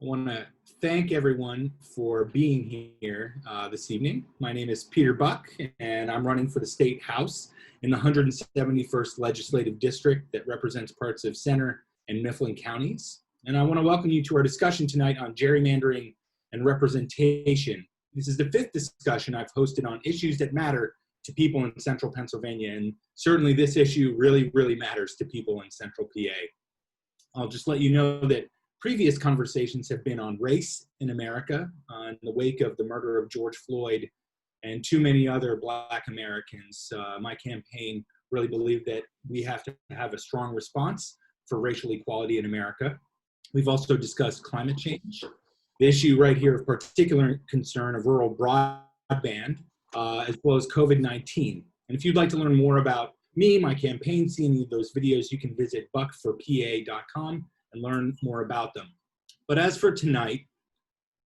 I want to thank everyone for being here this evening. My name is Peter Buck, and I'm running for the State House in the 171st Legislative District that represents parts of Center and Mifflin counties. And I want to welcome you to our discussion tonight on gerrymandering and representation. This is the fifth discussion I've hosted on issues that matter to people in central Pennsylvania, and certainly this issue really matters to people in central PA. I'll just let you know that previous conversations have been on race in America in the wake of the murder of George Floyd and too many other Black Americans. My campaign really believed that we have to have a strong response for racial equality in America. We've also discussed climate change, the issue right here of particular concern of rural broadband, as well as COVID-19. And if you'd like to learn more about me, my campaign, see any of those videos, you can visit buckforpa.com and learn more about them. But as for tonight,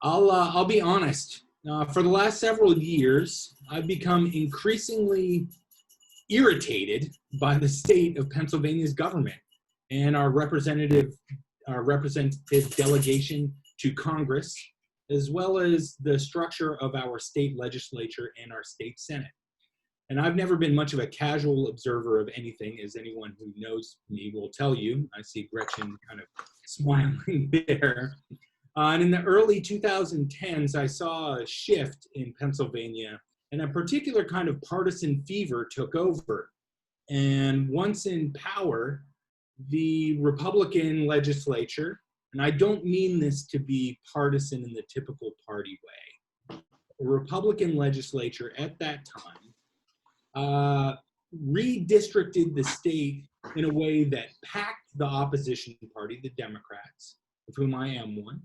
I'll be honest. For the last several years, I've become increasingly irritated by the state of Pennsylvania's government and our representative delegation to Congress, as well as the structure of our state legislature and our state Senate. And I've never been much of a casual observer of anything, as anyone who knows me will tell you. I see Gretchen kind of smiling there. And in the early 2010s, I saw a shift in Pennsylvania, and a particular kind of partisan fever took over. And once in power, the Republican legislature, and I don't mean this to be partisan in the typical party way, the Republican legislature at that time redistricted the state in a way that packed the opposition party, the Democrats, of whom I am one,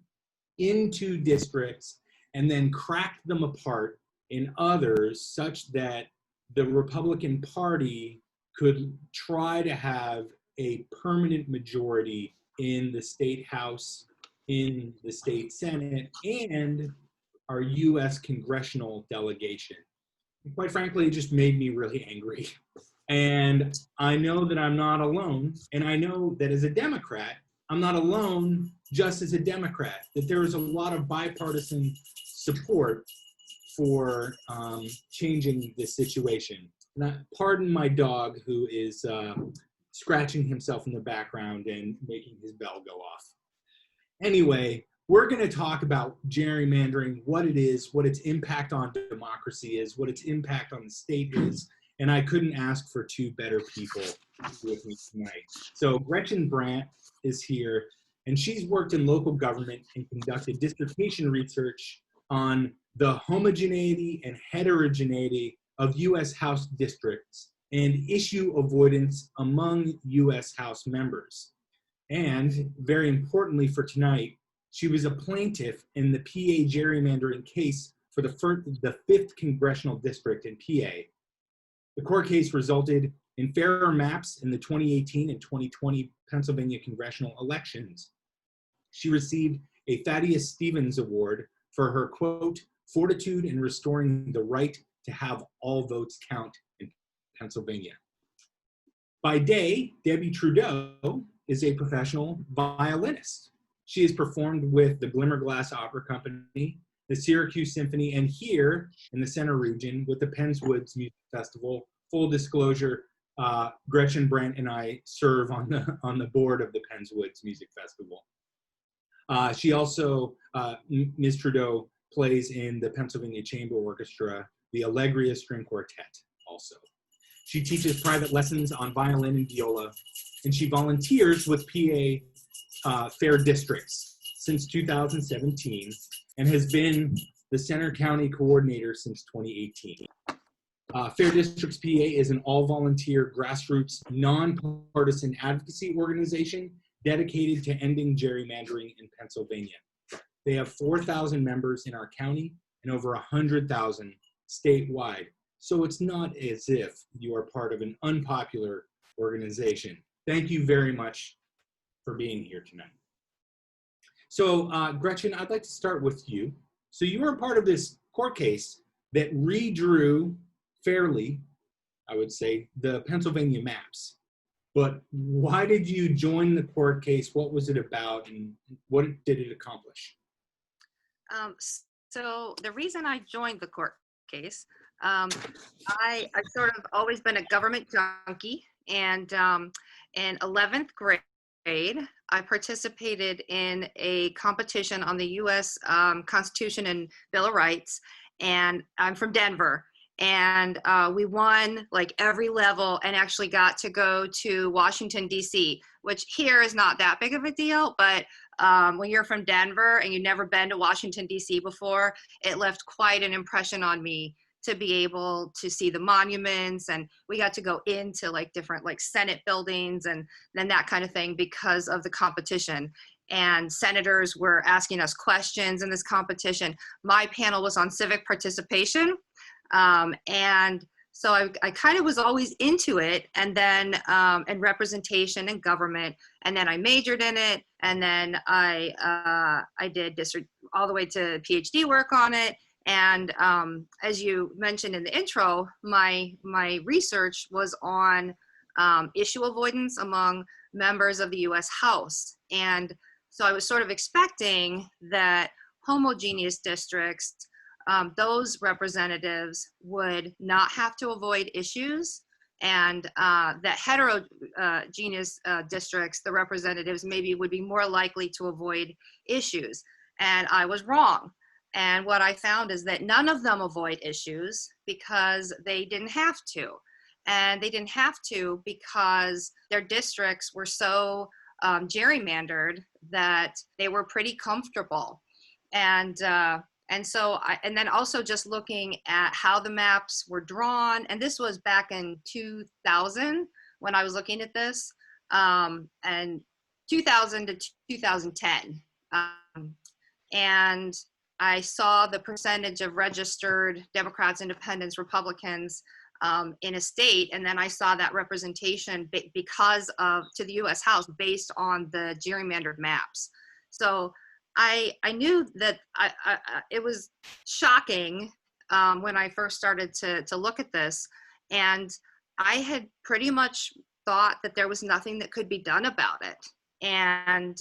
into districts and then cracked them apart in others such that the Republican Party could try to have a permanent majority in the state House, in the state Senate, and our U.S. congressional delegation. And quite frankly, it just made me really angry. And I know that I'm not alone, and I know that as a Democrat, I'm not alone just as a Democrat, that there is a lot of bipartisan support for changing this situation. And pardon my dog who is scratching himself in the background and making his bell go off. Anyway, we're going to talk about gerrymandering, what it is, what its impact on democracy is, what its impact on the state is, and I couldn't ask for two better people with me tonight. So Gretchen Brandt is here, and she's worked in local government and conducted dissertation research on the homogeneity and heterogeneity of U.S. House districts and issue avoidance among U.S. House members. And very importantly for tonight, she was a plaintiff in the PA gerrymandering case for the 5th Congressional District in PA. The court case resulted in fairer maps in the 2018 and 2020 Pennsylvania congressional elections. She received a Thaddeus Stevens Award for her, quote, fortitude in restoring the right to have all votes count in Pennsylvania. By day, Debbie Trudeau is a professional violinist. She has performed with the Glimmerglass Opera Company, the Syracuse Symphony, and here in the Center region with the Penns Woods Music Festival. Full disclosure, Gretchen Brandt and I serve on the board of the Penns Woods Music Festival. She also, Ms. Trudeau, plays in the Pennsylvania Chamber Orchestra, the Allegria String Quartet also. She teaches private lessons on violin and viola, and she volunteers with PA Fair Districts since 2017 and has been the Center County Coordinator since 2018. Fair Districts PA is an all-volunteer grassroots non-partisan advocacy organization dedicated to ending gerrymandering in Pennsylvania. They have 4,000 members in our county and over 100,000 statewide. So it's not as if you are part of an unpopular organization. Thank you very much for being here tonight. So Gretchen, I'd like to start with you. So you were a part of this court case that redrew fairly, I would say, the Pennsylvania maps. But why did you join the court case? What was it about, and what did it accomplish? So the reason I joined the court case, I've sort of always been a government junkie, and in 11th grade, I participated in a competition on the U.S. Constitution and Bill of Rights, and I'm from Denver. And we won like every level and actually got to go to Washington, D.C., which here is not that big of a deal, but when you're from Denver and you've never been to Washington, D.C. before, it left quite an impression on me to be able to see the monuments. And we got to go into like different like Senate buildings and then that kind of thing because of the competition. And senators were asking us questions in this competition. My panel was on civic participation. And so I kind of was always into it, and then and representation and government, and then I majored in it, and then I did district all the way to PhD work on it. And as you mentioned in the intro, my research was on issue avoidance among members of the U.S. House, and so I was sort of expecting that homogeneous districts, those representatives would not have to avoid issues, and that heterogeneous districts, the representatives maybe would be more likely to avoid issues. And I was wrong. And what I found is that none of them avoid issues because they didn't have to. And they didn't have to because their districts were so gerrymandered that they were pretty comfortable. And so, and then also just looking at how the maps were drawn, and this was back in 2000 when I was looking at this, and 2000 to 2010. And I saw the percentage of registered Democrats, Independents, Republicans in a state, and then I saw that representation because of, to the US House based on the gerrymandered maps. So I knew that it was shocking when I first started to look at this, and I had pretty much thought that there was nothing that could be done about it. And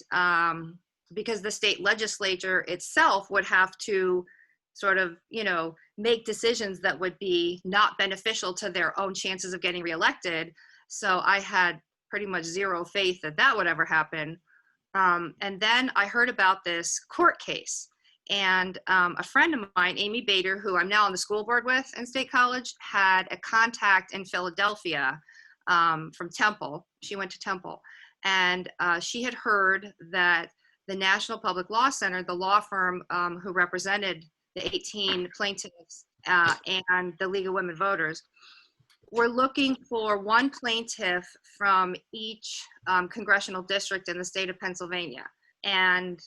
because the state legislature itself would have to sort of, you know, make decisions that would be not beneficial to their own chances of getting reelected. So I had pretty much zero faith that that would ever happen. And then I heard about this court case, and a friend of mine, Amy Bader, who I'm now on the school board with in State College, had a contact in Philadelphia from Temple. She went to Temple, and she had heard that the National Public Law Center, the law firm who represented the 18 plaintiffs and the League of Women Voters, we're looking for one plaintiff from each congressional district in the state of Pennsylvania. And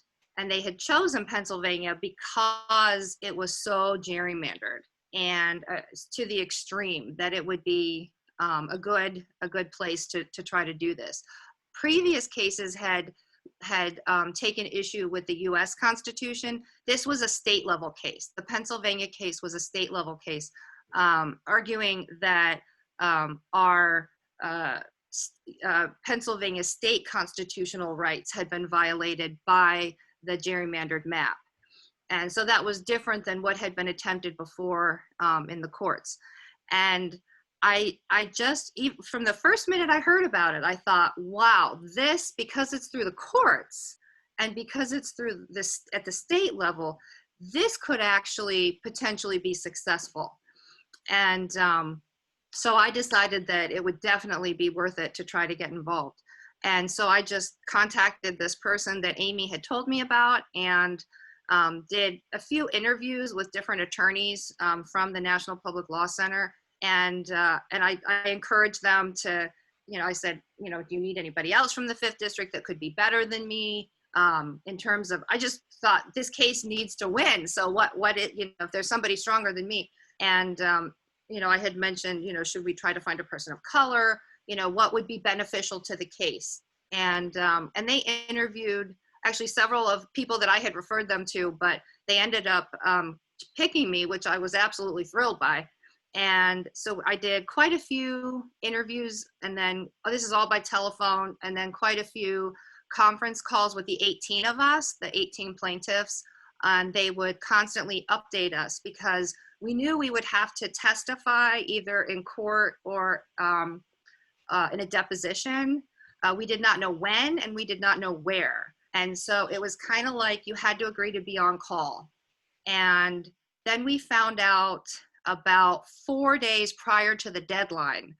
they had chosen Pennsylvania because it was so gerrymandered and to the extreme that it would be a good place to try to do this. Previous cases had taken issue with the US Constitution. This was a state level case. The Pennsylvania case was a state level case, arguing that our Pennsylvania state constitutional rights had been violated by the gerrymandered map. And so that was different than what had been attempted before in the courts. And I just, from the first minute I heard about it, I thought, wow, this, because it's through the courts and because it's through this at the state level, this could actually potentially be successful. And so I decided that it would definitely be worth it to try to get involved. And so I just contacted this person that Amy had told me about and did a few interviews with different attorneys from the National Public Law Center. And I encouraged them to, you know, I said, you know, do you need anybody else from the 5th District that could be better than me? In terms of, I just thought this case needs to win. So you know, if there's somebody stronger than me. And, you know, I had mentioned, you know, should we try to find a person of color? You know, what would be beneficial to the case? And they interviewed actually several of people that I had referred them to, but they ended up picking me, which I was absolutely thrilled by. And so I did quite a few interviews, and then this is all by telephone, and then quite a few conference calls with the 18 of us, the 18 plaintiffs. And they would constantly update us because we knew we would have to testify either in court or in a deposition. We did not know when, and we did not know where. And so it was kind of like you had to agree to be on call. And then we found out about 4 days prior to the deadline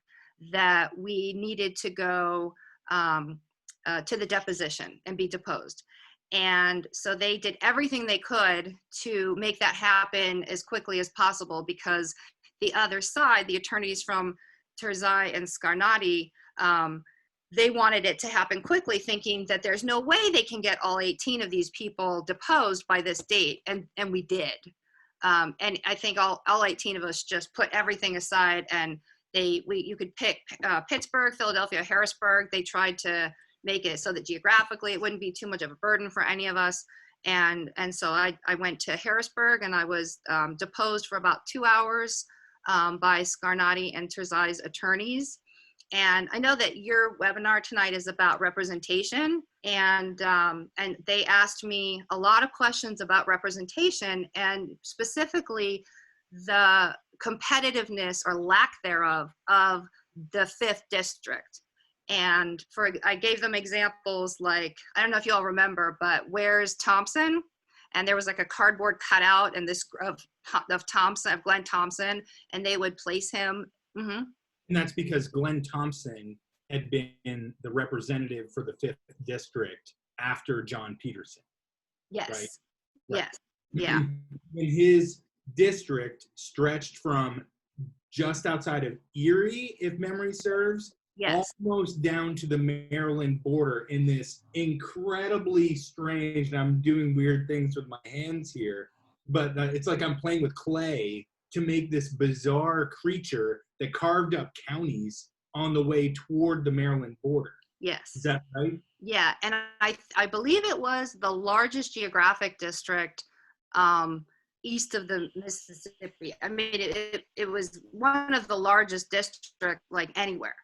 that we needed to go to the deposition and be deposed. And so they did everything they could to make that happen as quickly as possible, because the other side, the attorneys from Terzai and Scarnati, they wanted it to happen quickly, thinking that there's no way they can get all 18 of these people deposed by this date. And we did. And I think all 18 of us just put everything aside, and you could pick Pittsburgh, Philadelphia, Harrisburg. They tried to make it so that geographically it wouldn't be too much of a burden for any of us. And so I went to Harrisburg, and I was deposed for about 2 hours by Scarnati and Terzai's attorneys. And I know that your webinar tonight is about representation, and they asked me a lot of questions about representation, and specifically the competitiveness or lack thereof of the 5th district. And I gave them examples like, I don't know if you all remember, but where's Thompson? And there was like a cardboard cutout and this of Thompson, of Glenn Thompson, and they would place him. Mm-hmm. And that's because Glenn Thompson had been the representative for the 5th district after John Peterson. Yes. Right? Yes. Yeah. And his district stretched from just outside of Erie, if memory serves, yes, almost down to the Maryland border in this incredibly strange, and I'm doing weird things with my hands here, but it's like I'm playing with clay to make this bizarre creature that carved up counties on the way toward the Maryland border. Yes. Is that right? Yeah, and I believe it was the largest geographic district east of the Mississippi. I mean, it was one of the largest districts like anywhere,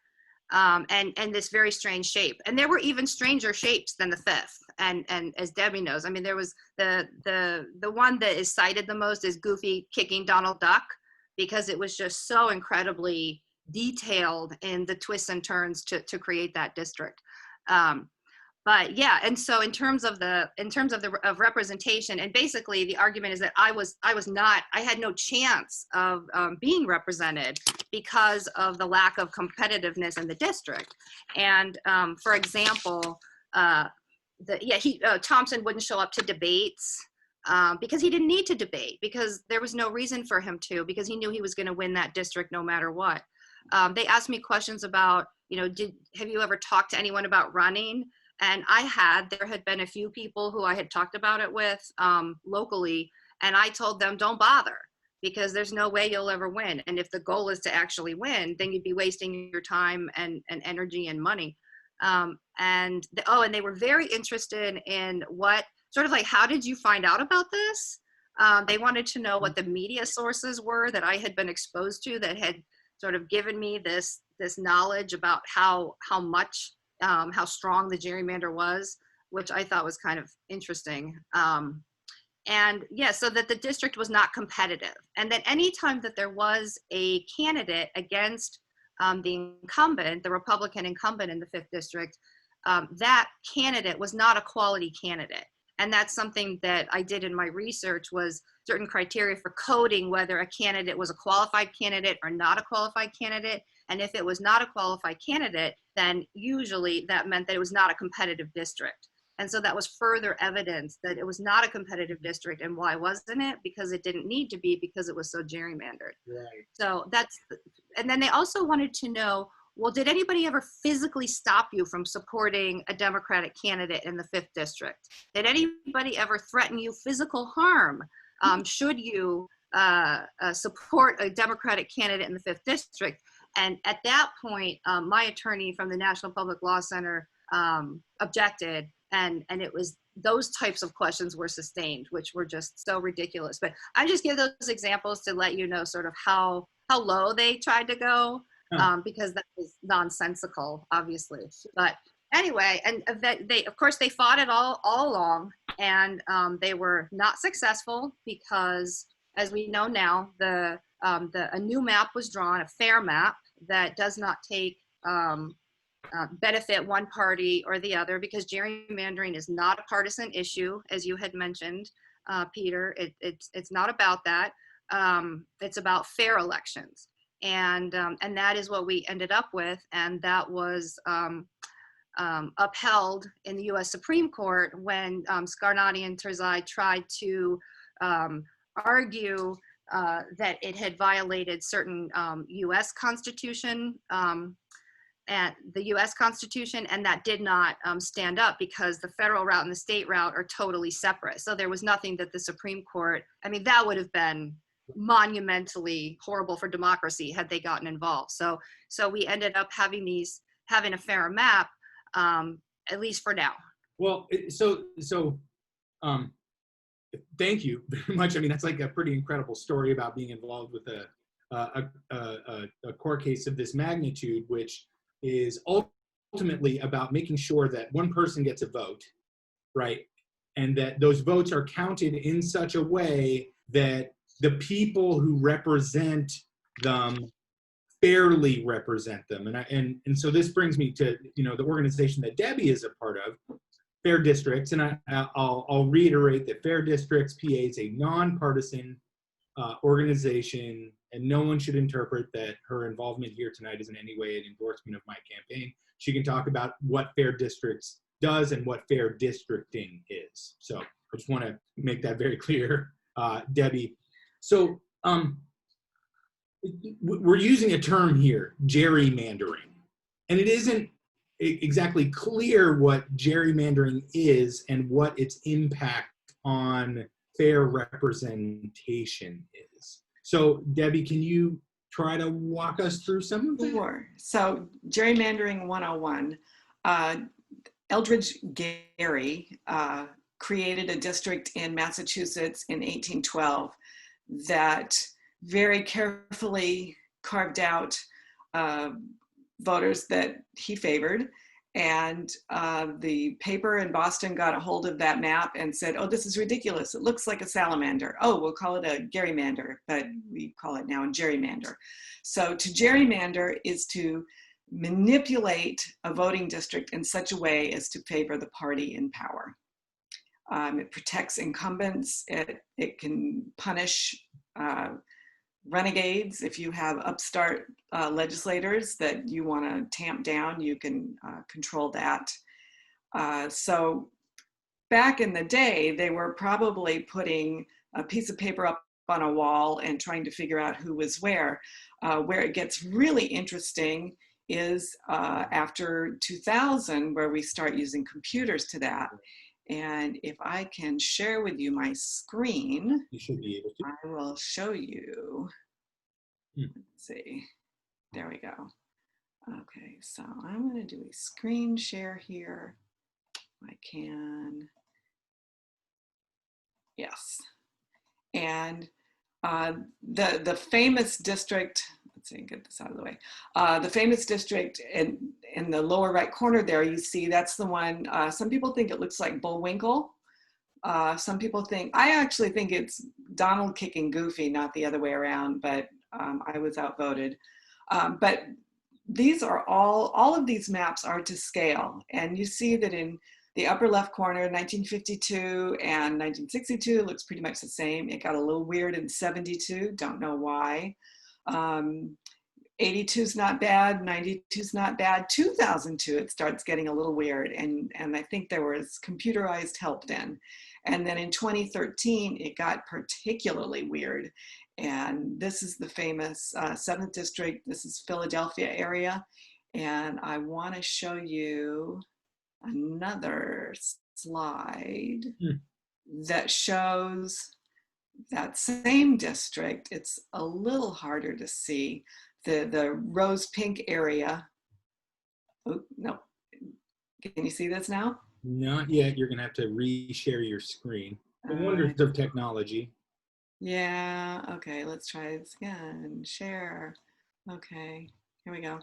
and this very strange shape. And there were even stranger shapes than the 5th. And as Debbie knows, I mean, there was the one that is cited the most is Goofy kicking Donald Duck, because it was just so incredibly detailed in the twists and turns to create that district. But yeah, and so in terms of representation, and basically the argument is that I had no chance of being represented because of the lack of competitiveness in the district. And for example, Thompson wouldn't show up to debates because he didn't need to debate, because there was no reason for him to, because he knew he was going to win that district no matter what. They asked me questions about, have you ever talked to anyone about running? And there had been a few people who I had talked about it with locally, and I told them, don't bother, because there's no way you'll ever win. And if the goal is to actually win, then you'd be wasting your time and energy and money. And they were very interested in how did you find out about this? They wanted to know what the media sources were that I had been exposed to that had sort of given me this knowledge about how strong the gerrymander was, which I thought was kind of interesting. So that the district was not competitive, and that anytime that there was a candidate against the incumbent, the Republican incumbent in the 5th district, that candidate was not a quality candidate. And that's something that I did in my research, was certain criteria for coding whether a candidate was a qualified candidate or not a qualified candidate. And if it was not a qualified candidate, then usually that meant that it was not a competitive district. And so that was further evidence that it was not a competitive district. And why wasn't it? Because it didn't need to be, because it was so gerrymandered. Right. So and then they also wanted to know, well, did anybody ever physically stop you from supporting a Democratic candidate in the 5th district? Did anybody ever threaten you physical harm should you support a Democratic candidate in the 5th district? And at that point, my attorney from the National Public Law Center objected, and it was those types of questions were sustained, which were just so ridiculous. But I just give those examples to let you know sort of how how low they tried to go, Oh. because that was nonsensical, obviously. But anyway, and of course they fought it all along, and they were not successful because, as we know now, a new map was drawn, a fair map that does not take benefit one party or the other, because gerrymandering is not a partisan issue, as you had mentioned, Peter. It's not about that. It's about fair elections, and that is what we ended up with, and that was upheld in the U.S. Supreme Court when Scarnati and Terzai tried to argue that it had violated certain U.S. Constitution. And the U.S. Constitution, and that did not stand up because the federal route and the state route are totally separate. So there was nothing that the Supreme Court, I mean, that would have been monumentally horrible for democracy had they gotten involved. So we ended up having a fair map, at least for now. Well, thank you very much. I mean, that's like a pretty incredible story about being involved with a court case of this magnitude, which is ultimately about making sure that one person gets a vote, right? And that those votes are counted in such a way that the people who represent them fairly represent them. And so this brings me to, the organization that Debbie is a part of, Fair Districts. And I'll reiterate that Fair Districts PA is a nonpartisan organization, and no one should interpret that her involvement here tonight is in any way an endorsement of my campaign. She can talk about what Fair Districts does and what fair districting is. So I just want to make that very clear, Debbie. So we're using a term here, gerrymandering, and it isn't exactly clear what gerrymandering is and what its impact on fair representation is. So Debbie, can you try to walk us through some of that? Sure. So Gerrymandering 101, Eldridge Gerry created a district in Massachusetts in 1812 that very carefully carved out voters that he favored. And the paper in Boston got a hold of that map and said, oh, this is ridiculous. It looks like a salamander. Oh, we'll call it a gerrymander, but we call it now a gerrymander. So to gerrymander is to manipulate a voting district in such a way as to favor the party in power. It protects incumbents. It can punish renegades. If you have upstart legislators that you want to tamp down, you can control that. So back in the day, they were probably putting a piece of paper up on a wall and trying to figure out who was where. Where it gets really interesting is after 2000, where we start using computers to that. And if I can share with you my screen, you should be able to. I will show you. Let's see. There we go. Okay, so I'm going to do a screen share here. I can. Yes. And the famous district, let's see, get this out of the way. The famous district in the lower right corner there, you see that's the one, some people think it looks like Bullwinkle. Some people think, I actually think it's Donald kicking Goofy, not the other way around, but I was outvoted. But these are all of these maps are to scale. And you see that in the upper left corner, 1952 and 1962 looks pretty much the same. It got a little weird in 72, don't know why. 82 is not bad, 92 is not bad. 2002, it starts getting a little weird. And I think there was computerized help then. And then in 2013, it got particularly weird. And this is the famous 7th district. This is Philadelphia area. And I want to show you another slide that shows that same district. It's a little harder to see. The rose pink area. Oh, no. Can you see this now? Not yet. You're going to have to reshare your screen. The wonders of technology. Yeah, okay, let's try this again. Share. Okay, here we go.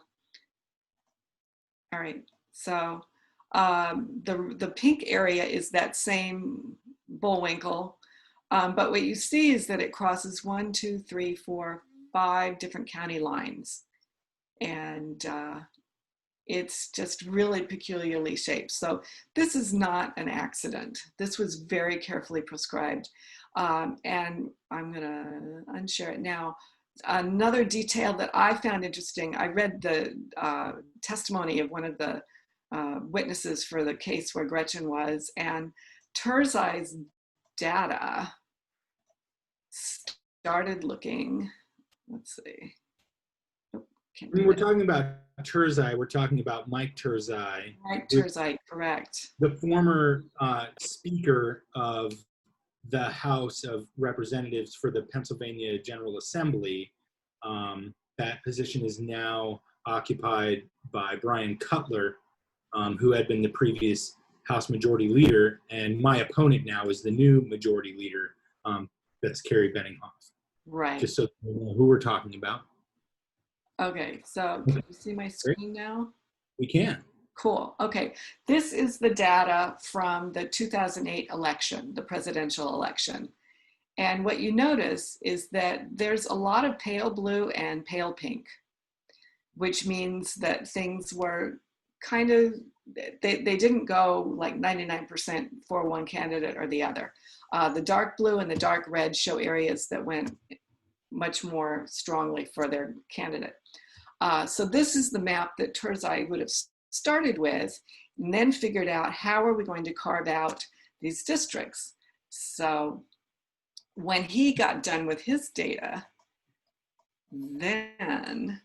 All right, so the pink area is that same Bullwinkle, but what you see is that it crosses 1, 2, 3, 4, 5 different county lines. And it's just really peculiarly shaped. So this is not an accident. This was very carefully prescribed. And I'm gonna unshare it now. Another detail that I found interesting, I read the testimony of one of the witnesses for the case where Gretchen was, and Turzai's data started looking, let's see. When we're talking about Turzai, we're talking about Mike Turzai. Mike Turzai, correct. The former Speaker of the House of Representatives for the Pennsylvania General Assembly. That position is now occupied by Brian Cutler, who had been the previous House Majority Leader, and my opponent now is the new Majority Leader, that's Carrie Benninghoff. Right. Just so you know who we're talking about. Okay, so can you see my screen now? We can. Cool. Okay, this is the data from the 2008 election, the presidential election. And what you notice is that there's a lot of pale blue and pale pink, which means that things were kind of, they didn't go like 99% for one candidate or the other. The dark blue and the dark red show areas that went much more strongly for their candidate. So this is the map that Turzai would have started with, and then figured out how are we going to carve out these districts. So when he got done with his data, then,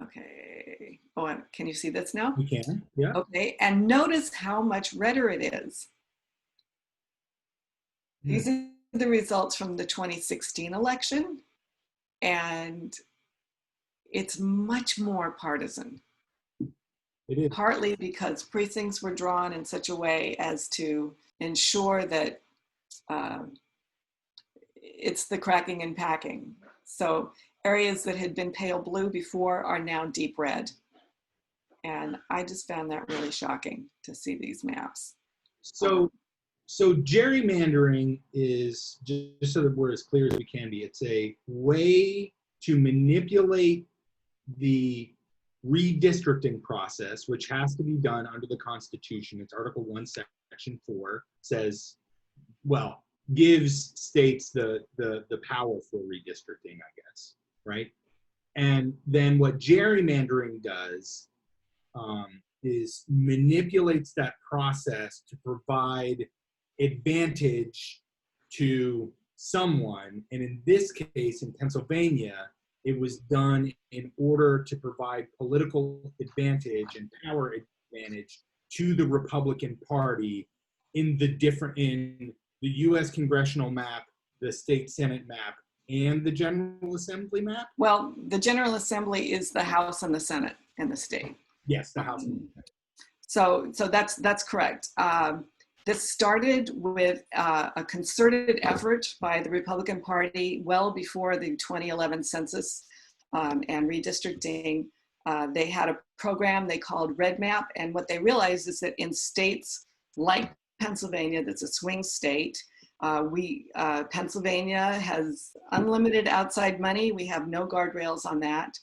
okay, oh, can you see this now? We can, yeah. Okay, and notice how much redder it is. These are the results from the 2016 election, and it's much more partisan. It is. Partly because precincts were drawn in such a way as to ensure that it's the cracking and packing. So areas that had been pale blue before are now deep red. And I just found that really shocking to see these maps. So gerrymandering is, just so that we're as clear as we can be, it's a way to manipulate the redistricting process, which has to be done under the Constitution. It's Article 1, Section 4, says, well, gives states the power for redistricting, I guess, right? And then what gerrymandering does is manipulates that process to provide advantage to someone. And in this case, in Pennsylvania, it was done in order to provide political advantage and power advantage to the Republican Party in the U.S. congressional map, the state Senate map, and the General Assembly map? Well, the General Assembly is the House and the Senate in the state. Yes, the House and the Senate. So that's correct. This started with a concerted effort by the Republican Party well before the 2011 census and redistricting. They had a program they called Red Map, and what they realized is that in states like Pennsylvania, that's a swing state, Pennsylvania has unlimited outside money. We have no guardrails on that.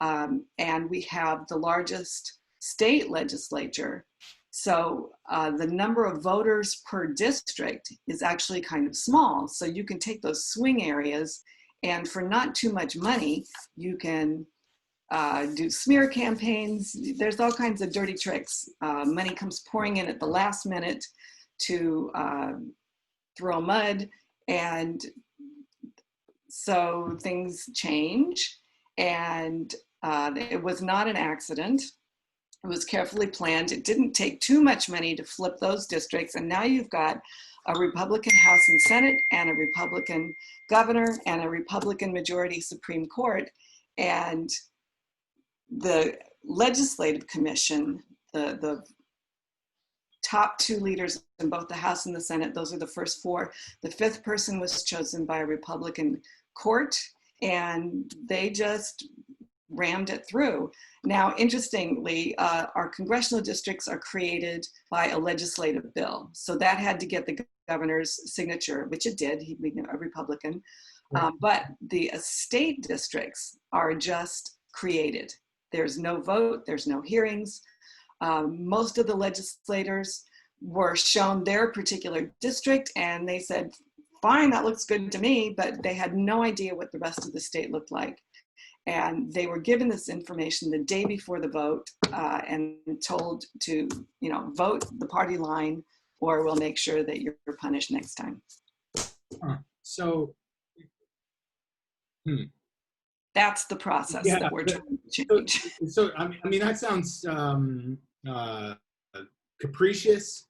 And we have the largest state legislature. So the number of voters per district is actually kind of small. So you can take those swing areas, and for not too much money, you can do smear campaigns. There's all kinds of dirty tricks. Money comes pouring in at the last minute to throw mud. And so things change. And it was not an accident. It was carefully planned. It didn't take too much money to flip those districts. And now you've got a Republican House and Senate and a Republican governor and a Republican majority Supreme Court. And the Legislative Commission, the top 2 leaders in both the House and the Senate. Those are the first 4. The 5th person was chosen by a Republican court, and they just rammed it through. Now, interestingly, our congressional districts are created by a legislative bill. So that had to get the governor's signature, which it did. He'd be a Republican. But the state districts are just created. There's no vote, there's no hearings. Most of the legislators were shown their particular district and they said, fine, that looks good to me, but they had no idea what the rest of the state looked like. And they were given this information the day before the vote and told to, vote the party line or we'll make sure that you're punished next time. That's the process that we're trying to change. So I mean, that sounds capricious,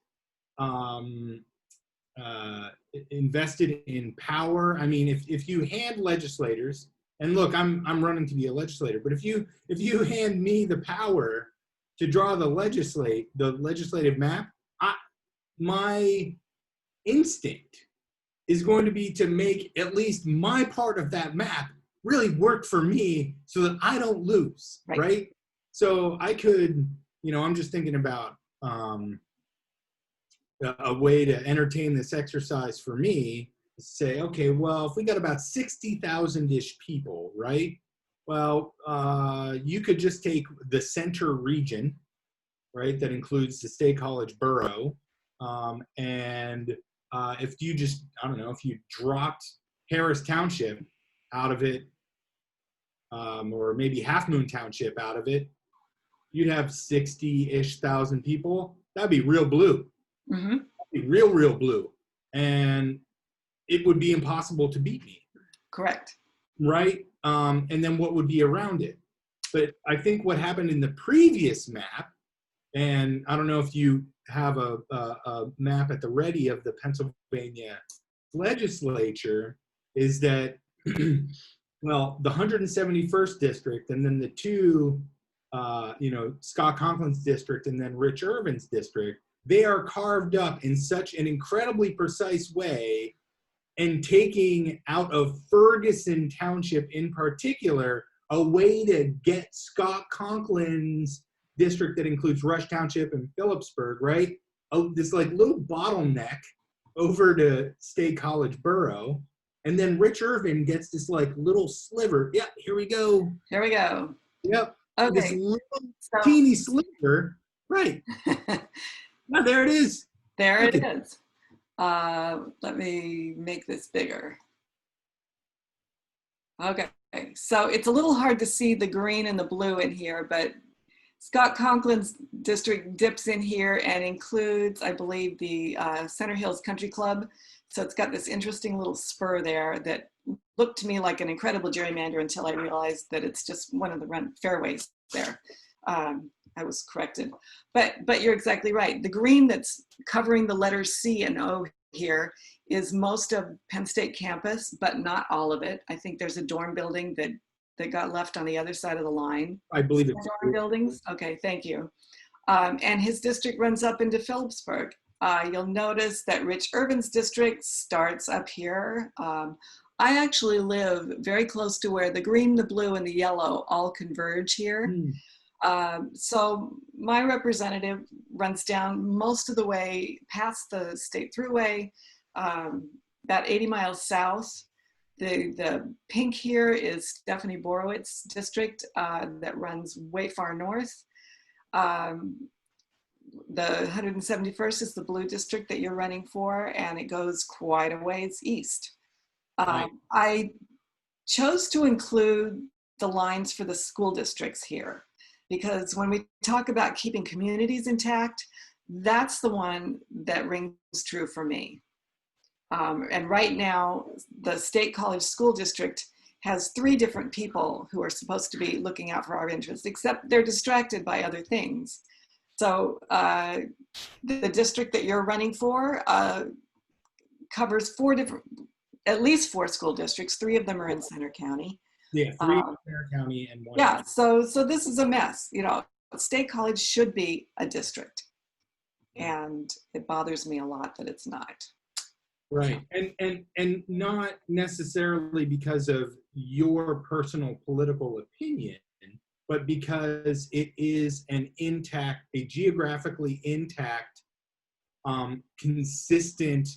invested in power. I mean, if you hand legislators, and look, I'm running to be a legislator, but if you hand me the power to draw the legislative map, my instinct is going to be to make at least my part of that map really work for me so that I don't lose, right? So I could, I'm just thinking about a way to entertain this exercise for me, say, okay, well, if we got about 60,000-ish people, right? Well, you could just take the center region, right? That includes the State College borough. And if you just, I don't know, if you dropped Harris Township out of it, or maybe Half Moon Township out of it, you'd have 60-ish thousand people. That'd be real blue. Mm-hmm. That'd be real blue. And it would be impossible to beat me. Correct. Right? And then what would be around it? But I think what happened in the previous map, and I don't know if you have a map at the ready of the Pennsylvania legislature, is that, well, the 171st district and then the 2, Scott Conklin's district and then Rich Irvin's district, they are carved up in such an incredibly precise way, and taking out of Ferguson Township in particular, a way to get Scott Conklin's district that includes Rush Township and Phillipsburg, right? This like little bottleneck over to State College borough. And then Rich Irvin gets this like little sliver. Yep, here we go. Here we go. Yep. Okay. This little teeny sliver. Right. Now there it is. There it is. Let me make this bigger. Okay, so it's a little hard to see the green and the blue in here, but Scott Conklin's district dips in here and includes, I believe, the Center Hills Country Club. So it's got this interesting little spur there that looked to me like an incredible gerrymander until I realized that it's just one of the fairways there. I was corrected, but you're exactly right. The green that's covering the letters C and O here is most of Penn State campus, but not all of it. I think there's a dorm building that got left on the other side of the line. I believe it's dorm buildings. Okay, thank you. And his district runs up into Phillipsburg. You'll notice that Rich Irvin's district starts up here. I actually live very close to where the green, the blue, and the yellow all converge here. So my representative runs down most of the way past the state thruway, about 80 miles south. The pink here is Stephanie Borowitz's district that runs way far north. The 171st is the blue district that you're running for, and it goes quite a ways east. Right. I chose to include the lines for the school districts here, because when we talk about keeping communities intact, that's the one that rings true for me. And right now, the State College School District has 3 different people who are supposed to be looking out for our interests, except they're distracted by other things. So the district that you're running for covers at least 4 school districts. 3 of them are in Center County. Yeah, 3 in Center County and 1. Yeah, so this is a mess. State College should be a district. And it bothers me a lot that it's not. Right. And not necessarily because of your personal political opinion, but because it is a geographically intact, consistent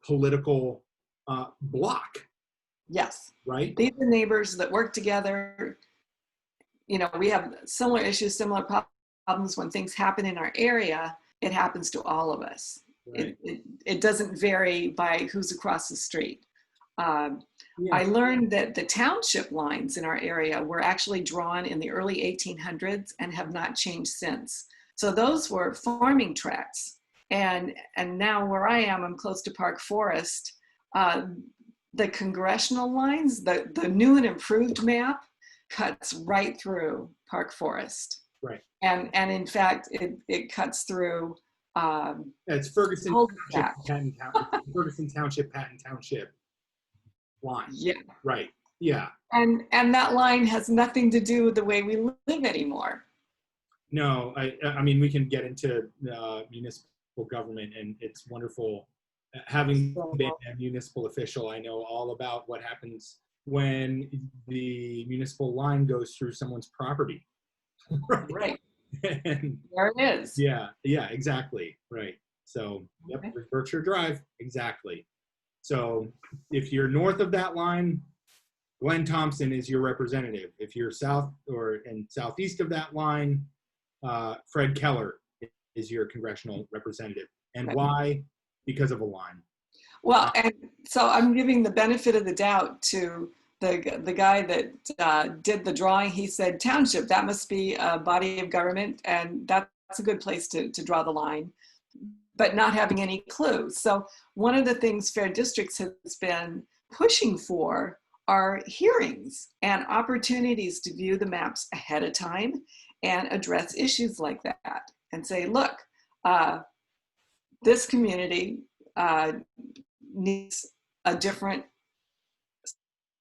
political block. Yes. Right. These are neighbors that work together. You know, we have similar issues, similar problems. When things happen in our area, it happens to all of us. Right. It doesn't vary by who's across the street. Yeah. I learned that the township lines in our area were actually drawn in the early 1800s and have not changed since. So those were farming tracts. And now where I am, I'm close to Park Forest. The congressional lines, the new and improved map cuts right through Park Forest. Right. And in fact, it cuts through. It's Ferguson Township, Patton Township line. Yeah. Right. Yeah. And that line has nothing to do with the way we live anymore. No, I mean, we can get into municipal government, and it's wonderful. Having been a municipal official, I know all about what happens when the municipal line goes through someone's property. Right. And there it is. Yeah, exactly. Right. So, yep, Okay. Berkshire Drive, exactly. So, if you're north of that line, Glenn Thompson is your representative. If you're south and southeast of that line, Fred Keller is your congressional representative. And Right. why? Because of a line. Well, and so I'm giving the benefit of the doubt to the guy that did the drawing. He said township, that must be a body of government, and that's a good place to draw the line, but not having any clue. So one of the things Fair Districts has been pushing for are hearings and opportunities to view the maps ahead of time and address issues like that and say, look, this community needs a different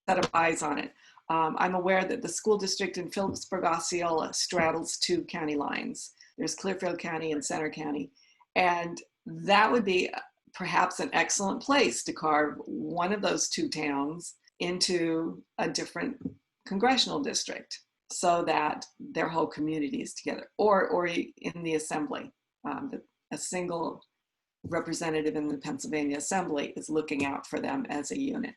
set of eyes on it. I'm aware that the school district in Phillipsburg, Osceola straddles two county lines. There's Clearfield County and Center County. And that would be perhaps an excellent place to carve one of those two towns into a different congressional district so that their whole community is together, or in the assembly. A single representative in the Pennsylvania Assembly is looking out for them as a unit.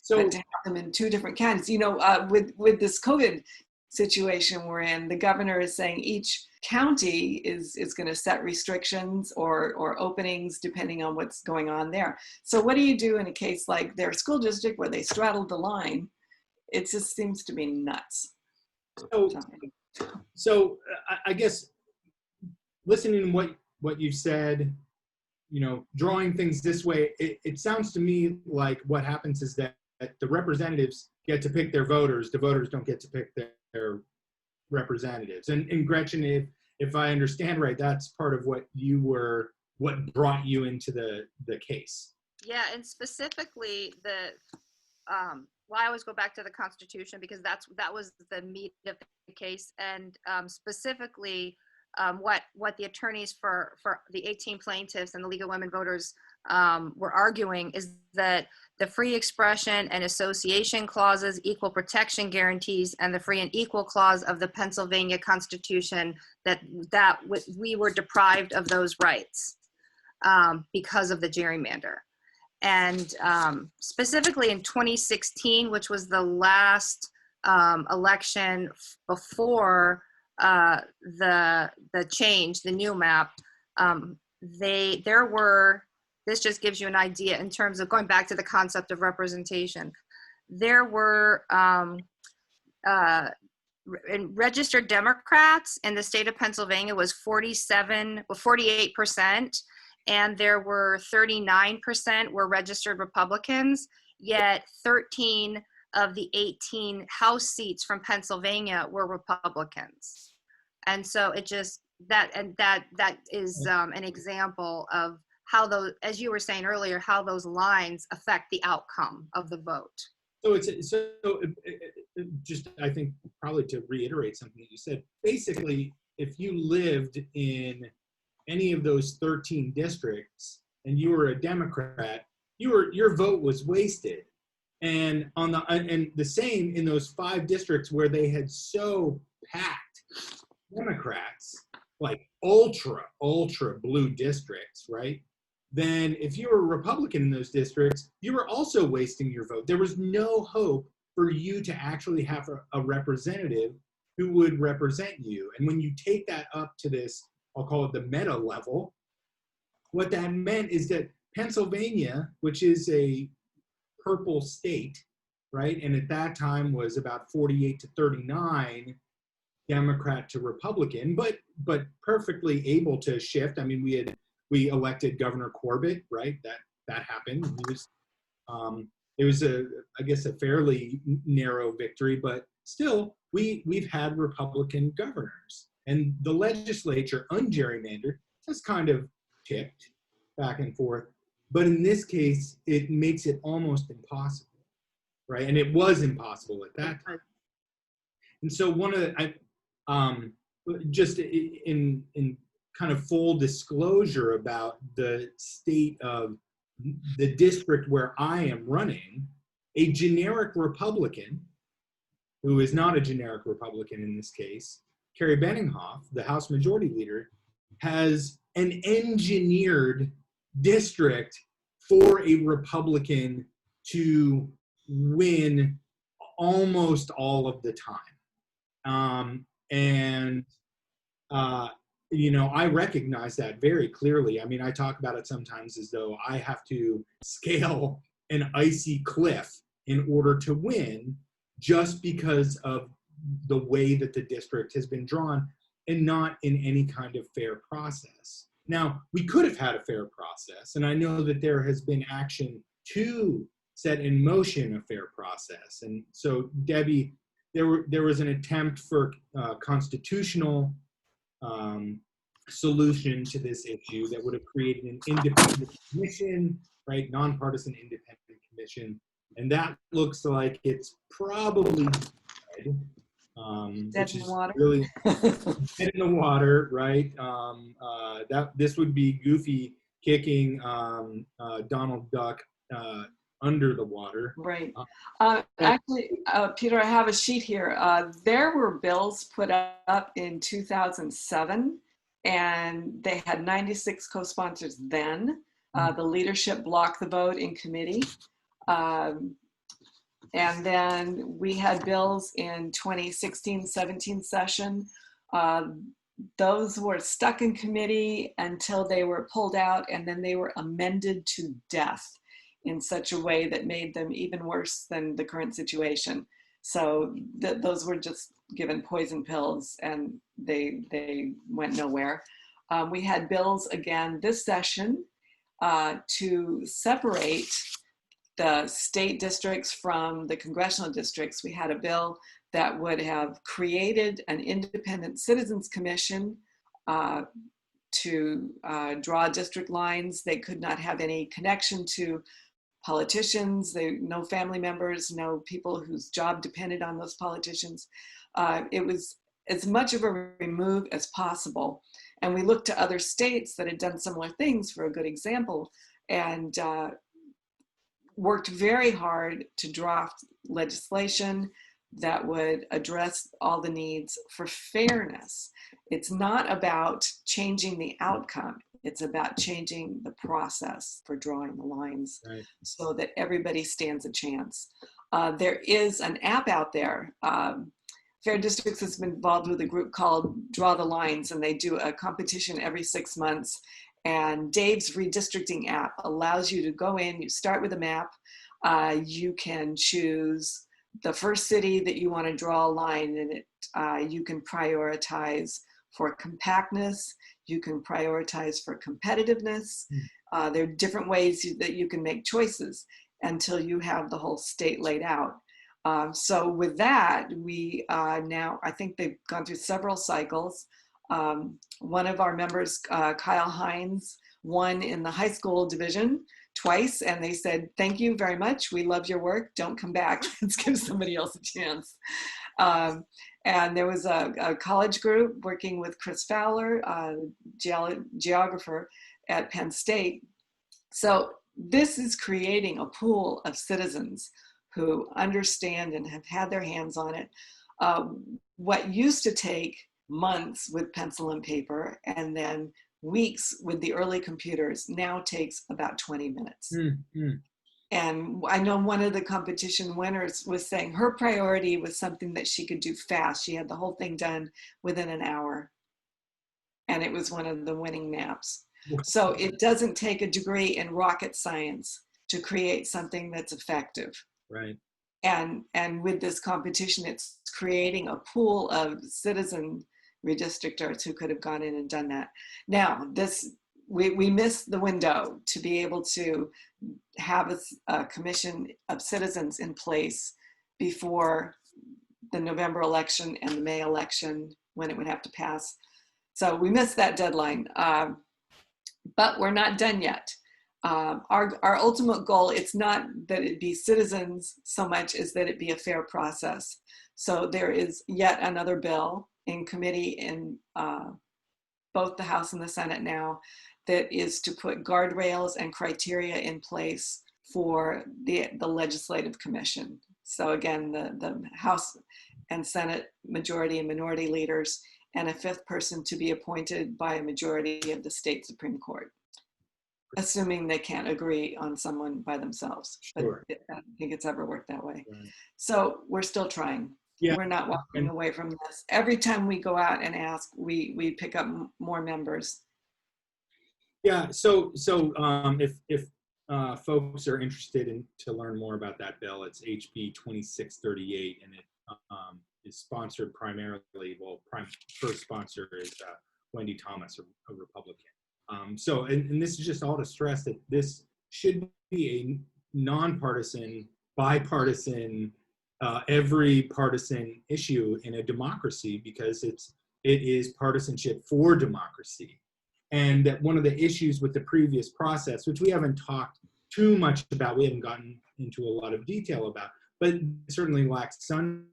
So, but to have them in two different counties, you know, with this COVID situation we're in, the governor is saying each county is going to set restrictions or openings depending on what's going on there. So what do you do in a case like their school district where they straddled the line? It just seems to be nuts. So I guess listening to what you said, you know, drawing things this way, it sounds to me like what happens is that the representatives get to pick their voters. The voters don't get to pick their representatives. And Gretchen, if I understand right, that's part of what brought you into the case. Yeah, and specifically well, I always go back to the Constitution because that was the meat of the case, and specifically what the attorneys for the 18 plaintiffs and the League of Women Voters were arguing is that the free expression and association clauses, equal protection guarantees, and the free and equal clause of the Pennsylvania Constitution, that we were deprived of those rights because of the gerrymander. And specifically in 2016, which was the last election before the change, the new map, this just gives you an idea in terms of going back to the concept of representation. There were registered Democrats in the state of Pennsylvania was 48%, and there were 39% were registered Republicans, yet 13 of the 18 House seats from Pennsylvania were Republicans. And so it just, that is an example of how those, as you were saying earlier, how those lines affect the outcome of the vote. So just, I think probably to reiterate something that you said, basically, if you lived in any of those 13 districts and you were a Democrat, your vote was wasted. And the same in those 5 districts where they had so packed Democrats, like ultra blue districts, right? Then if you were a Republican in those districts, you were also wasting your vote. There was no hope for you to actually have a representative who would represent you. And when you take that up to this, I'll call it the meta level, what that meant is that Pennsylvania, which is a purple state, right? And at that time was about 48 to 39 Democrat to Republican, but perfectly able to shift. I mean, we elected Governor Corbett, right? That happened. It was I guess a fairly narrow victory, but still we've had Republican governors, and the legislature ungerrymandered has kind of tipped back and forth. But in this case, it makes it almost impossible, right? And it was impossible at that time. And so one of the, just in kind of full disclosure about the state of the district where I am running, a generic Republican, who is not a generic Republican in this case, Carrie Benninghoff, the House Majority Leader, has an engineered district for a Republican to win almost all of the time. You know, I recognize that very clearly. I mean, I talk about it sometimes as though I have to scale an icy cliff in order to win, just because of the way that the district has been drawn and not in any kind of fair process. Now, we could have had a fair process, and I know that there has been action to set in motion a fair process. And so, Debbie, there was an attempt for constitutional solution to this issue that would have created an independent commission, right? Non-partisan independent commission. And that looks like it's probably dead. Dead in the water. Really dead in the water, right? This would be Goofy kicking Donald Duck under the water. Right. Actually, Peter, I have a sheet here. There were bills put up in 2007, and they had 96 co-sponsors then. The leadership blocked the vote in committee. And then we had bills in 2016-17 session. Those were stuck in committee until they were pulled out, and then they were amended to death in such a way that made them even worse than the current situation. So those were just given poison pills, and they went nowhere. We had bills again this session to separate the state districts from the congressional districts. We had a bill that would have created an independent citizens commission to draw district lines. They could not have any connection to politicians, no family members, no people whose job depended on those politicians. It was as much of a remove as possible. And we looked to other states that had done similar things for a good example, and worked very hard to draft legislation that would address all the needs for fairness. It's not about changing the outcome. It's about changing the process for drawing the lines, right, so that everybody stands a chance. There is an app out there. Fair Districts has been involved with a group called Draw the Lines, and they do a competition every 6 months. And Dave's redistricting app allows you to go in, you start with a map, you can choose the first city that you want to draw a line, and you can prioritize for compactness, you can prioritize for competitiveness. There are different ways that you can make choices until you have the whole state laid out. So with that, we now, I think they've gone through several cycles. One of our members, Kyle Hines, won in the high school division twice, and they said, thank you very much. We love your work. Don't come back. Let's give somebody else a chance. And there was a college group working with Chris Fowler, geographer at Penn State. So this is creating a pool of citizens who understand and have had their hands on it. What used to take months with pencil and paper and then weeks with the early computers now takes about 20 minutes. Mm-hmm. And I know one of the competition winners was saying her priority was something that she could do fast. She had the whole thing done within an hour. And it was one of the winning maps. So it doesn't take a degree in rocket science to create something that's effective. Right. And with this competition, it's creating a pool of citizen redistrictors who could have gone in and done that. Now, we missed the window to be able to have a commission of citizens in place before the November election and the May election when it would have to pass. So we missed that deadline, but we're not done yet. Our ultimate goal, it's not that it be citizens so much as that it be a fair process. So there is yet another bill in committee in both the House and the Senate now that is to put guardrails and criteria in place for the Legislative Commission. So again, the House and Senate majority and minority leaders, and a fifth person to be appointed by a majority of the state Supreme Court, assuming they can't agree on someone by themselves. Sure. But I don't think it's ever worked that way. Right. So we're still trying. Yeah. We're not walking away from this. Every time we go out and ask, we pick up more members. Yeah. So if folks are interested to learn more about that bill, it's HB 2638, and it is sponsored primarily. Well, first sponsor is Wendy Thomas, a Republican. So, and this is just all to stress that this should be a nonpartisan, bipartisan, every partisan issue in a democracy, because it is partisanship for democracy. And that one of the issues with the previous process, which we haven't talked too much about, we haven't gotten into a lot of detail about, but it certainly lacks sunshine,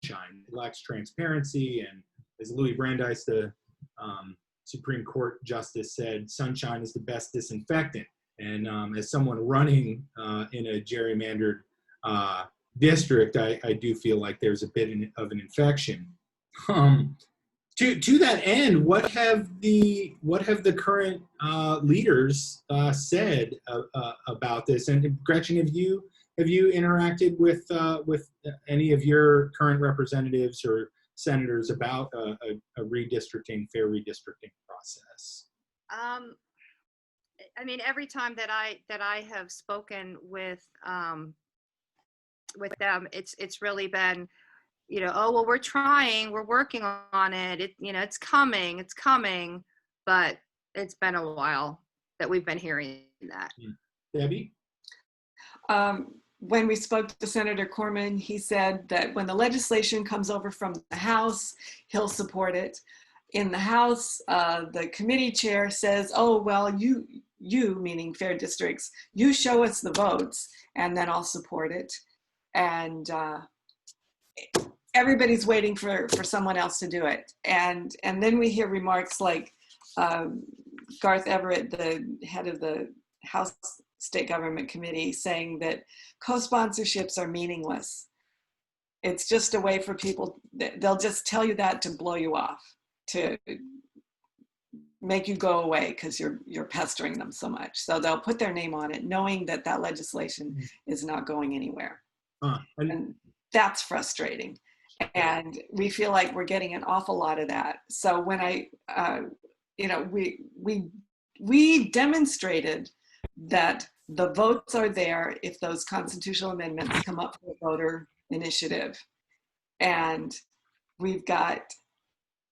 it lacks transparency, and as Louis Brandeis, the Supreme Court Justice, said, sunshine is the best disinfectant. And as someone running in a gerrymandered district, I do feel like there's a bit of an infection. To that end, what have the current leaders said about this? And Gretchen, have you interacted with any of your current representatives or senators about a fair redistricting process? I mean, every time that I have spoken with them, it's really been, oh, well, we're trying, we're working on it. It's coming, but it's been a while that we've been hearing that. Debbie? When we spoke to Senator Corman, he said that when the legislation comes over from the House, he'll support it. In the House, the committee chair says, oh, well, you meaning fair districts, you show us the votes and then I'll support it. And everybody's waiting for someone else to do it. And then we hear remarks like Garth Everett, the head of the House State Government Committee, saying that co-sponsorships are meaningless. It's just a way for people, they'll just tell you that to blow you off, to make you go away because you're pestering them so much. So they'll put their name on it, knowing that that legislation is not going anywhere. And that's frustrating. And we feel like we're getting an awful lot of that. So when we demonstrated that the votes are there if those constitutional amendments come up for a voter initiative. And we've got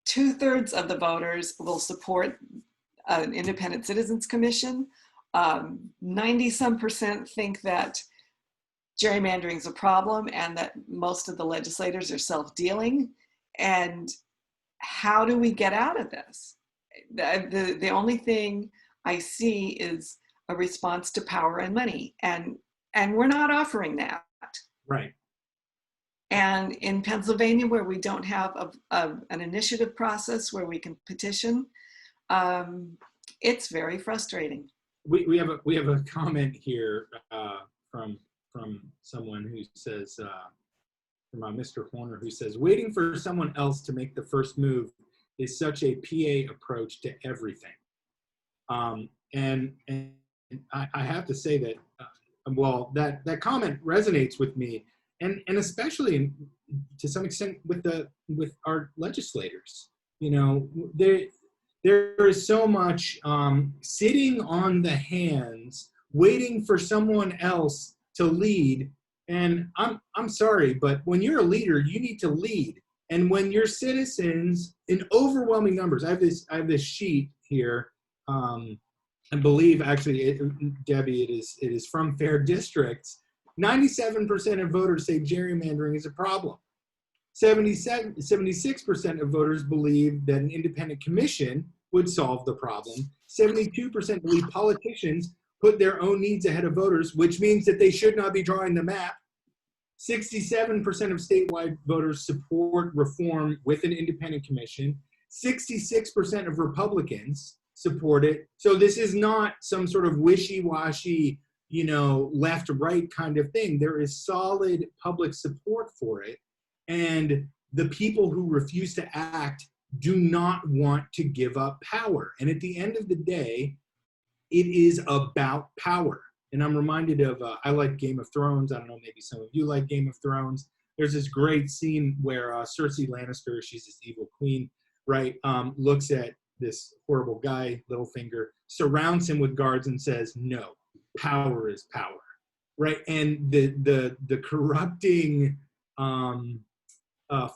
2/3 of the voters will support an independent citizens commission. 90-some% think that gerrymandering is a problem and that most of the legislators are self-dealing. And how do we get out of this? The only thing I see is a response to power and money, and we're not offering that. Right. And in Pennsylvania, where we don't have an initiative process where we can petition, it's very frustrating. We have a comment here from someone who says, from Mr. Horner, who says, waiting for someone else to make the first move is such a PA approach to everything. And I have to say that, well, that comment resonates with me, and especially to some extent with our legislators. You know, there is so much sitting on the hands, waiting for someone else to lead. And I'm sorry, but when you're a leader, you need to lead. And when your citizens, in overwhelming numbers, I have this sheet here. I believe, actually, Debbie, it is from Fair Districts. 97% of voters say gerrymandering is a problem. 76% of voters believe that an independent commission would solve the problem. 72% believe politicians put their own needs ahead of voters, which means that they should not be drawing the map. 67% of statewide voters support reform with an independent commission. 66% of Republicans support it. So this is not some sort of wishy-washy, you know, left-right kind of thing. There is solid public support for it. And the people who refuse to act do not want to give up power. And at the end of the day, it is about power. And I'm reminded of, I like Game of Thrones. I don't know, maybe some of you like Game of Thrones. There's this great scene where Cersei Lannister, she's this evil queen, right, looks at this horrible guy, Littlefinger, surrounds him with guards and says, no, power is power, right? And the corrupting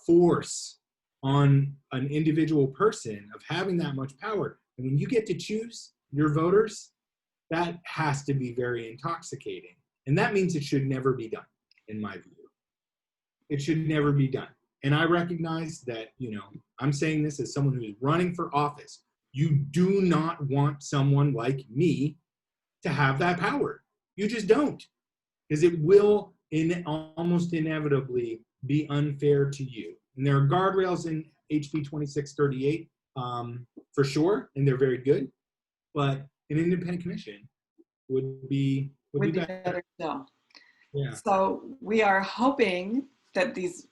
force on an individual person of having that much power, and when you get to choose your voters, that has to be very intoxicating. And that means it should never be done, in my view. It should never be done. And I recognize that, you know, I'm saying this as someone who's running for office. You do not want someone like me to have that power. You just don't. Because it will almost inevitably be unfair to you. And there are guardrails in HB 2638 for sure, and they're very good. But an independent commission would be better. So. Yeah. So we are hoping that these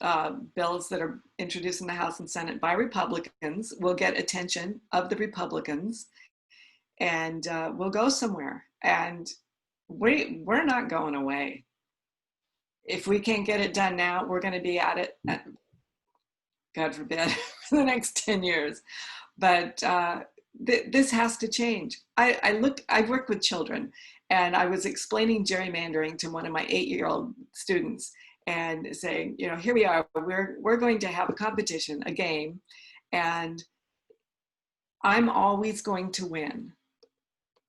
bills that are introduced in the House and Senate by Republicans will get attention of the Republicans, and we'll go somewhere. And we're not going away. If we can't get it done now, we're going to be at it, God forbid, for the next 10 years. But this has to change. I've worked with children, and I was explaining gerrymandering to one of my 8-year-old students and saying, you know, here we are, we're going to have a competition, a game, and I'm always going to win.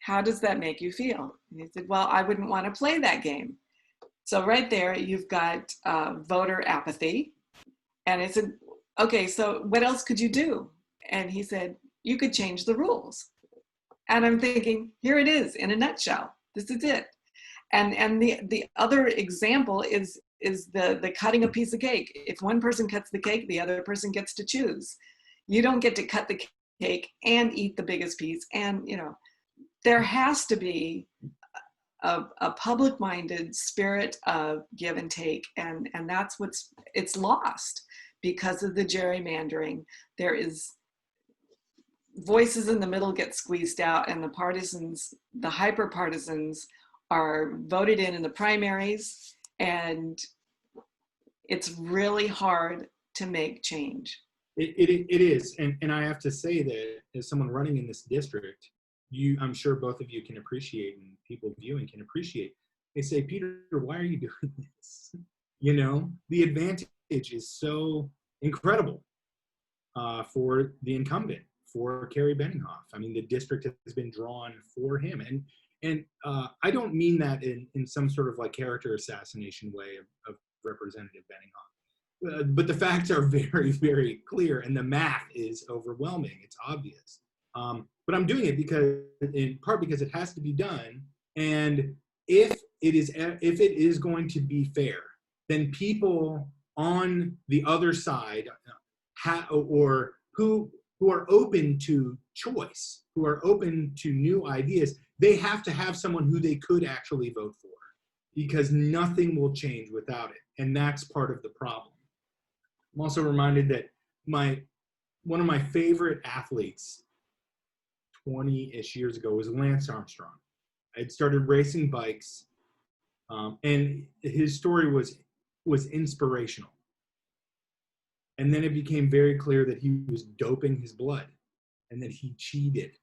How does that make you feel? And he said, well, I wouldn't want to play that game. So right there, you've got voter apathy. And I said, okay, so what else could you do? And he said, you could change the rules. And I'm thinking, here it is in a nutshell. This is it. And the other example is the cutting a piece of cake. If one person cuts the cake, the other person gets to choose. You don't get to cut the cake and eat the biggest piece. And, you know, there has to be a public-minded spirit of give and take. And that's it's lost because of the gerrymandering. There is voices in the middle get squeezed out, and the partisans, the hyper-partisans, are voted in the primaries, and it's really hard to make change. It is, and I have to say that as someone running in this district, I'm sure both of you can appreciate, and people viewing can appreciate, they say, Peter, why are you doing this? You know, the advantage is so incredible for the incumbent, for Kerry Benninghoff. I mean, the district has been drawn for him. And I don't mean that in some sort of like character assassination way of Representative Benninghoff. But the facts are very, very clear, and the math is overwhelming. It's obvious. But I'm doing it in part because it has to be done. And if it is going to be fair, then people on the other side, or who are open to choice, who are open to new ideas, they have to have someone who they could actually vote for, because nothing will change without it. And that's part of the problem. I'm also reminded that one of my favorite athletes 20-ish years ago was Lance Armstrong. I'd started racing bikes, and his story was inspirational. And then it became very clear that he was doping his blood and that he cheated.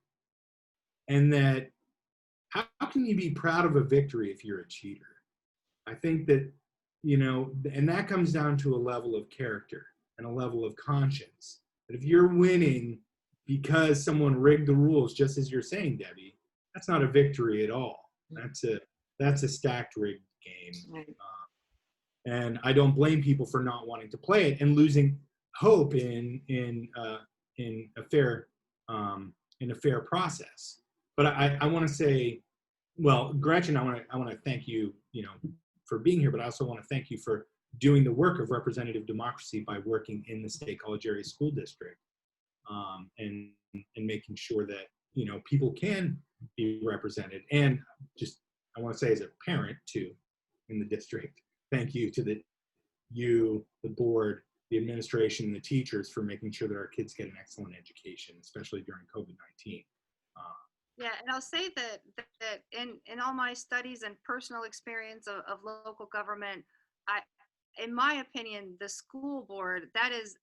And that how can you be proud of a victory if you're a cheater? I think that, and that comes down to a level of character and a level of conscience. But if you're winning because someone rigged the rules, just as you're saying, Debbie, that's not a victory at all. That's a stacked rigged game. And I don't blame people for not wanting to play it and losing hope in a fair process. But I want to say, well, Gretchen, I want to thank you, for being here, but I also want to thank you for doing the work of representative democracy by working in the State College Area School District, and making sure that people can be represented. And just I want to say, as a parent too, in the district, thank you to the board, the administration, and the teachers for making sure that our kids get an excellent education, especially during COVID-19. Yeah, and I'll say that in all my studies and personal experience of local government, in my opinion, the school board, that is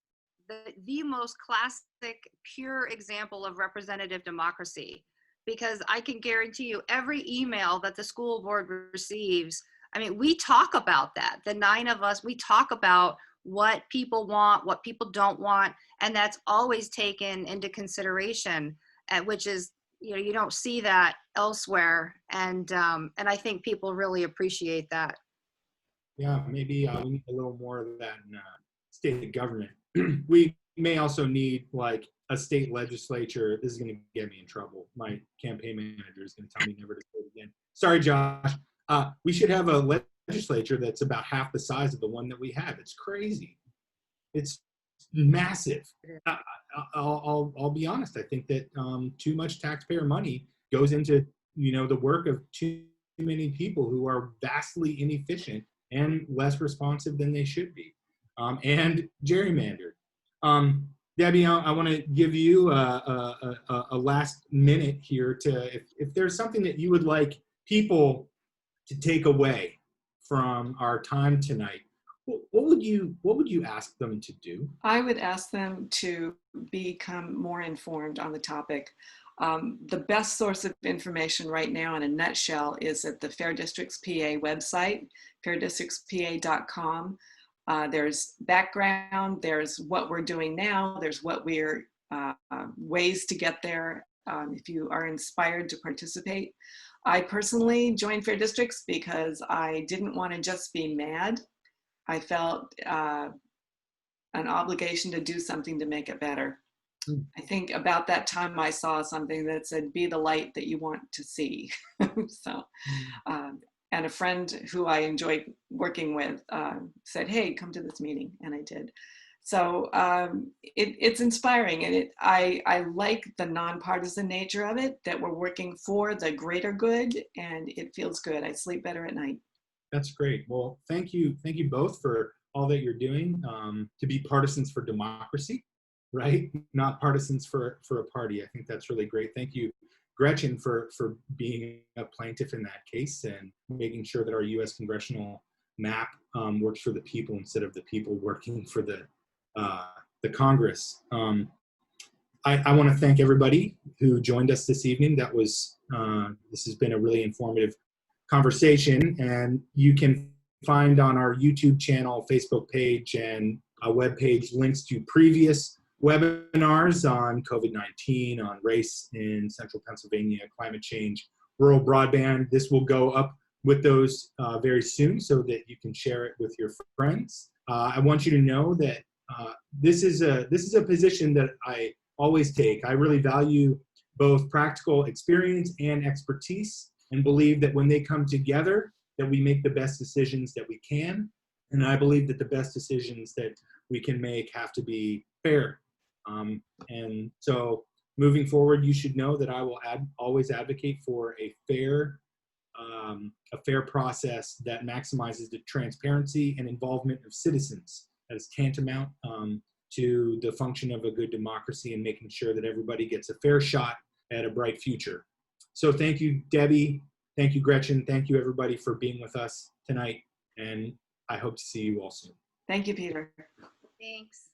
the most classic, pure example of representative democracy, because I can guarantee you every email that the school board receives, I mean, we talk about that. The 9 of us, we talk about what people want, what people don't want, and that's always taken into consideration, which is, you don't see that elsewhere, and I think people really appreciate that. Yeah, maybe we need a little more of that in state government. We may also need like a state legislature. This is going to get me in trouble. My campaign manager is going to tell me never to say it again. Sorry, Josh. We should have a legislature that's about half the size of the one that we have. It's crazy. It's massive. I'll be honest. I think that too much taxpayer money goes into the work of too many people who are vastly inefficient and less responsive than they should be, and gerrymandered. Debbie, I want to give you a last minute here to, if there's something that you would like people to take away from our time tonight, what would you ask them to do? I would ask them to become more informed on the topic. The best source of information right now, in a nutshell, is at the Fair Districts PA website, fairdistrictspa.com. There's background, there's what we're doing now, there's what we're ways to get there if you are inspired to participate. I personally joined Fair Districts because I didn't want to just be mad. I felt an obligation to do something to make it better. I think about that time I saw something that said, be the light that you want to see. So, and a friend who I enjoyed working with said, hey, come to this meeting, and I did. So it's inspiring, and I like the nonpartisan nature of it, that we're working for the greater good, and it feels good. I sleep better at night. That's great. Well, thank you both for all that you're doing to be partisans for democracy, right? Not partisans for a party. I think that's really great. Thank you, Gretchen, for being a plaintiff in that case and making sure that our U.S. congressional map works for the people instead of the people working for the Congress. I want to thank everybody who joined us this evening. This has been a really informative conversation, and you can find on our YouTube channel, Facebook page, and a web page links to previous webinars on COVID-19, on race in central Pennsylvania, climate change, rural broadband. This will go up with those very soon so that you can share it with your friends. I want you to know that this is a position that I always take. I really value both practical experience and expertise, and believe that when they come together, that we make the best decisions that we can. And I believe that the best decisions that we can make have to be fair. And so moving forward, you should know that I will always advocate for a fair process that maximizes the transparency and involvement of citizens. That is tantamount to the function of a good democracy and making sure that everybody gets a fair shot at a bright future. So thank you, Debbie. Thank you, Gretchen. Thank you, everybody, for being with us tonight. And I hope to see you all soon. Thank you, Peter. Thanks.